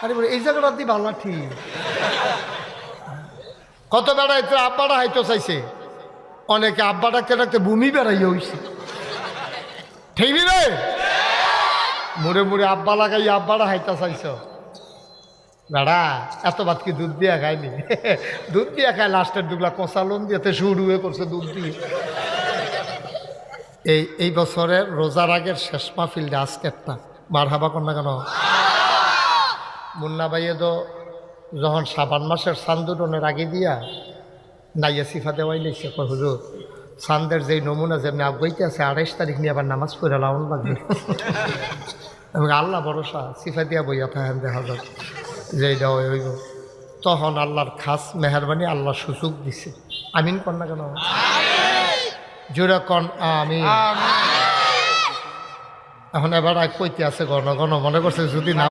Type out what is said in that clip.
আরে বলে এই জায়গাটা দি ভালো ঠিক কত বেড়াইতে আব্বাটা হাইতো চাইছে অনেকে আব্বা ডাকতে ডাকতে ভূমি বেড়াইয়া হইছে ঠিক রে মুড়ে মুড়ে আব্বা লাগাই আব্বাটা হাইতা চাইছ বেড়া এত ভাত কি দুধ দিয়া খায়নি দুধ দিয়া খায় লাস্টের দুগলা কষালন দিয়েতে শুরু হয়ে করছে দুধ দিয়ে এই বছরের রোজার আগের শেষ মাহফিলটা আজকেরটা মার হাবা কর না কেন মুন্না ভাইয়ে তো যখন শ্রাবণ মাসের চান্দুটনের আগে দিয়া নাইয়া সিফা দেওয়াই নিচ্ছে হুজুর চান্দের যেই নমুনা যেমনি আবগাইতে আছে 28 তারিখ নিয়ে আবার নামাজ পড়ে লাউন লাগবে এবং আল্লাহ ভরসা সিফা দিয়া বইয়া থাকেন দেখা যাক যেই দেওয়া হইব তখন আল্লাহর খাস মেহরবানি আল্লাহ সুযোগ দিছে আমিন কর না কেন জোরে কন আমিন এখন এবার কইতে আছে ঘন ঘন মনে করছে যদি না